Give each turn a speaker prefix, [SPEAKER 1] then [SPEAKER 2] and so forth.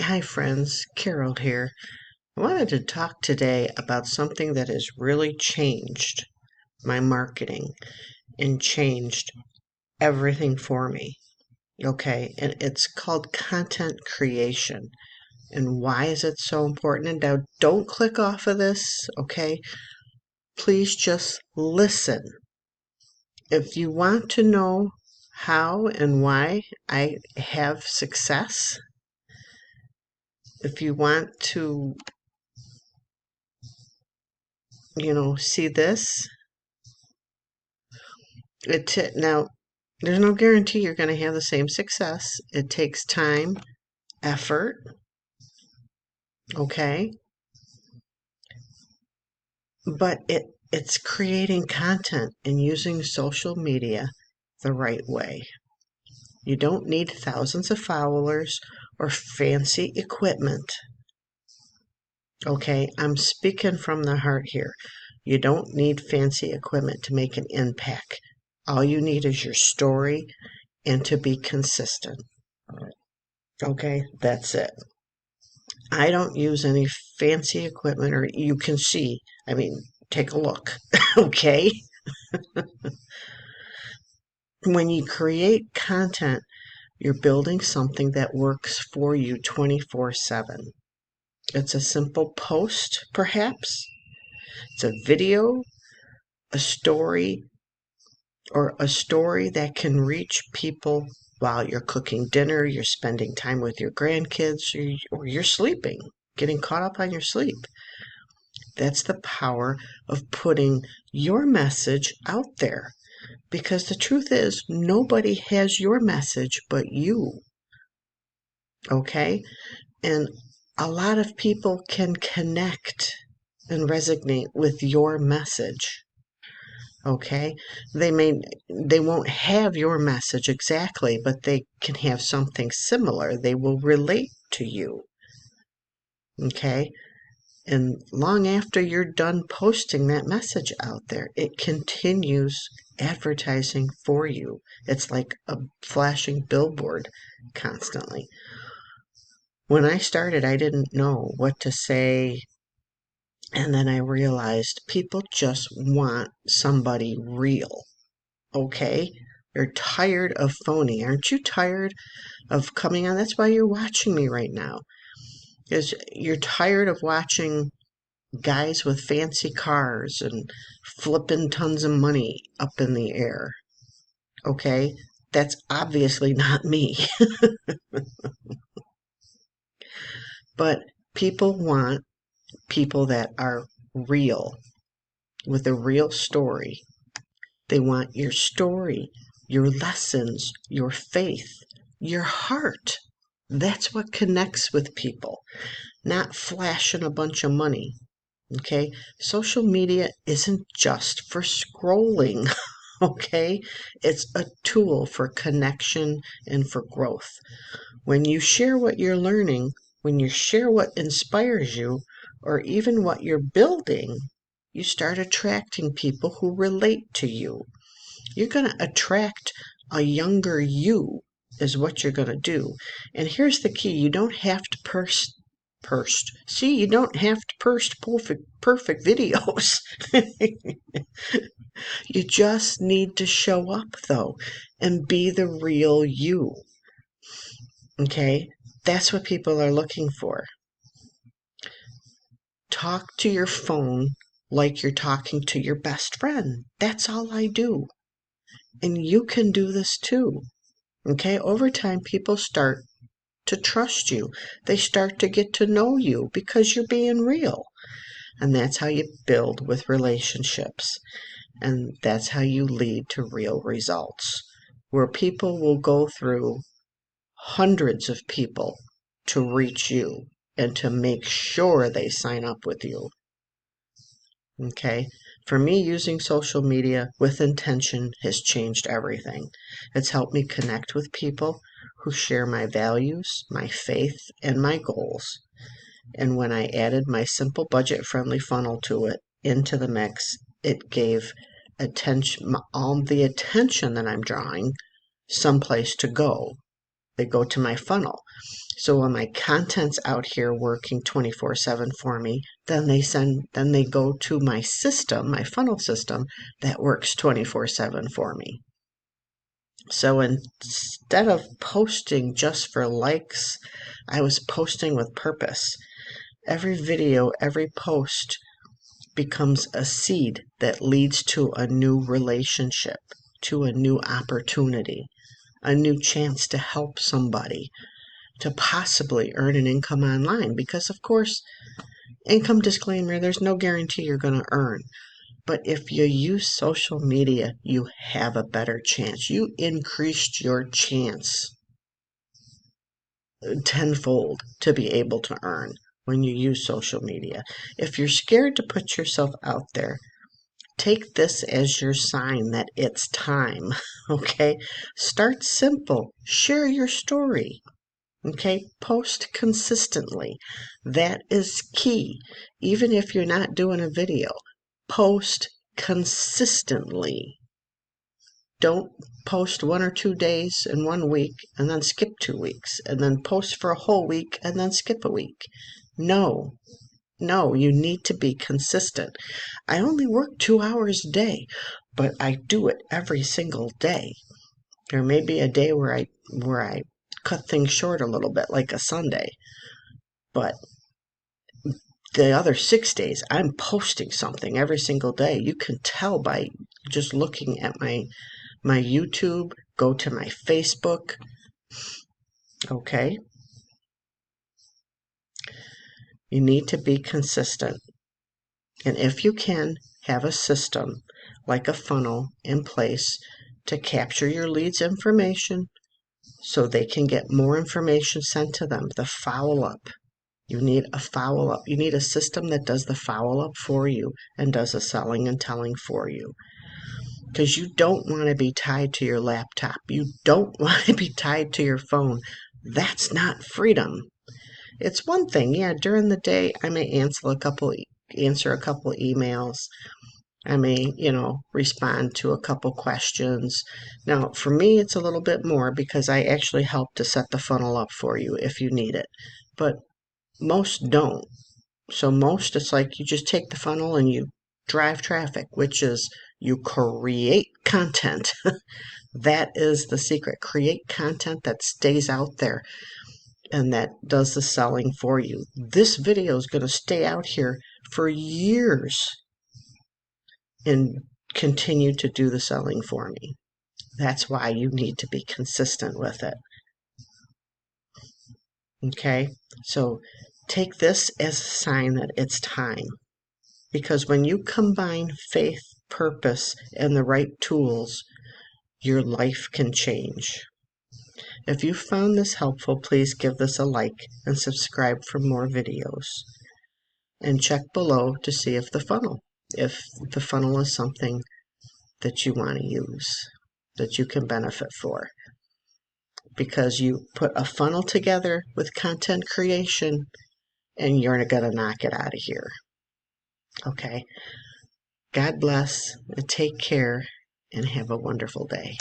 [SPEAKER 1] Hi, friends. Carol here. I wanted to talk today about something that has really changed my marketing and changed everything for me. Okay, and it's called content creation. And why is it so important? And now don't click off of this, okay? Please just listen. If you want to know how and why I have success, if you want to see this. Now, there's no guarantee you're going to have the same success. It takes time, effort, okay? But it's creating content and using social media the right way. You don't need thousands of followers or fancy equipment. Okay, I'm speaking from the heart here. You don't need fancy equipment to make an impact. All you need is your story and to be consistent. Okay, that's it. I don't use any fancy equipment, or you can see, take a look. Okay? When you create content, you're building something that works for you 24/7. It's a simple post, perhaps. It's a video, a story, or a story that can reach people while you're cooking dinner, you're spending time with your grandkids, or you're sleeping, getting caught up on your sleep. That's the power of putting your message out there. Because the truth is, nobody has your message but you. Okay? And a lot of people can connect and resonate with your message. Okay? They won't have your message exactly, but they can have something similar. They will relate to you. Okay? And long after you're done posting that message out there, it continues advertising for you. It's like a flashing billboard constantly. When I started, I didn't know what to say. And then I realized people just want somebody real. Okay? They're tired of phony. Aren't you tired of coming on? That's why you're watching me right now. Is you're tired of watching guys with fancy cars and flipping tons of money up in the air. Okay? That's obviously not me. But people want people that are real, with a real story. They want your story, your lessons, your faith, your heart. That's what connects with people, not flashing a bunch of money. Okay? Social media isn't just for scrolling. Okay? It's a tool for connection and for growth. When you share what you're learning, when you share what inspires you, or even what you're building, you start attracting people who relate to you. You're going to attract a younger you, is what you're going to do. And here's the key: you don't have to you don't have to post perfect videos. You just need to show up, though, and be the real you. Okay? That's what people are looking for. Talk to your phone like you're talking to your best friend. That's all I do. And you can do this too. Okay? Over time, people start to trust you. They start to get to know you because you're being real. And that's how you build with relationships. And that's how you lead to real results, where people will go through hundreds of people to reach you and to make sure they sign up with you. Okay? For me, using social media with intention has changed everything. It's helped me connect with people who share my values, my faith, and my goals. And when I added my simple budget-friendly funnel to it into the mix, it gave all the attention that I'm drawing someplace to go. They go to my funnel. So when my content's out here working 24/7 for me, then they go to my system, my funnel system that works 24/7 for me. So instead of posting just for likes, I was posting with purpose. Every video, every post becomes a seed that leads to a new relationship, to a new opportunity, a new chance to help somebody, to possibly earn an income online. Because, of course, income disclaimer, there's no guarantee you're going to earn. But if you use social media, you have a better chance. You increased your chance tenfold to be able to earn when you use social media. If you're scared to put yourself out there, take this as your sign that it's time, okay? Start simple. Share your story, okay? Post consistently. That is key. Even if you're not doing a video, post consistently. Don't post 1 or 2 days in 1 week and then skip 2 weeks and then post for a whole week and then skip a week. No, you need to be consistent. I only work 2 hours a day, but I do it every single day. There may be a day where I cut things short a little bit, like a Sunday, but the other 6 days I'm posting something every single day. You can tell by just looking at my YouTube, go to my Facebook, okay? You need to be consistent. And if you can, have a system like a funnel in place to capture your leads' information so they can get more information sent to them. The follow-up. You need a follow-up. You need a system that does the follow-up for you and does the selling and telling for you. Because you don't want to be tied to your laptop. You don't want to be tied to your phone. That's not freedom. It's one thing, yeah, during the day I may answer a couple emails. I may, respond to a couple questions. Now, for me, it's a little bit more because I actually help to set the funnel up for you if you need it. But most don't. So most, it's like you just take the funnel and you drive traffic, which is you create content. That is the secret. Create content that stays out there and that does the selling for you. This video is going to stay out here for years and continue to do the selling for me. That's why you need to be consistent with it. Okay? So take this as a sign that it's time. Because when you combine faith, purpose, and the right tools, your life can change. If you found this helpful, please give this a like and subscribe for more videos. And check below to see if the funnel is something that you want to use, that you can benefit for. Because you put a funnel together with content creation and you're going to knock it out of here. Okay? God bless, and take care, and have a wonderful day.